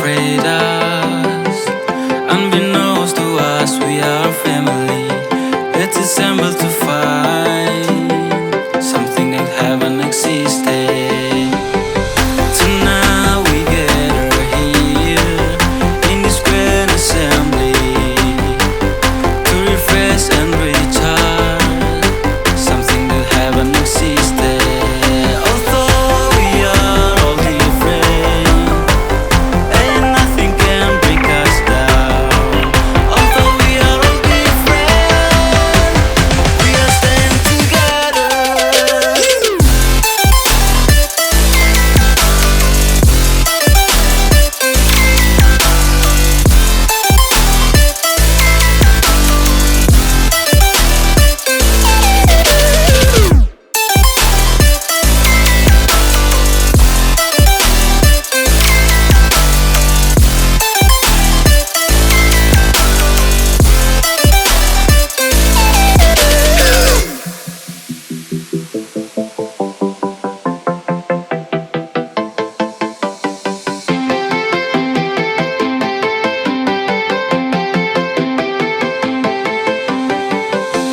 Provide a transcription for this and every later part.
separate us. Unbeknownst to us, we are family. Let's assemble to find something that haven't existed. Tonight we gather here in this grand assembly to refresh and recharge something that haven't existed. Although we are all different and nothing can break us down. Although we are all different, we are stand together.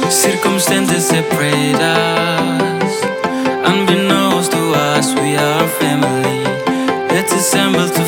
Circumstances separate us. Unbeknownst to us, we are family. Let's assemble to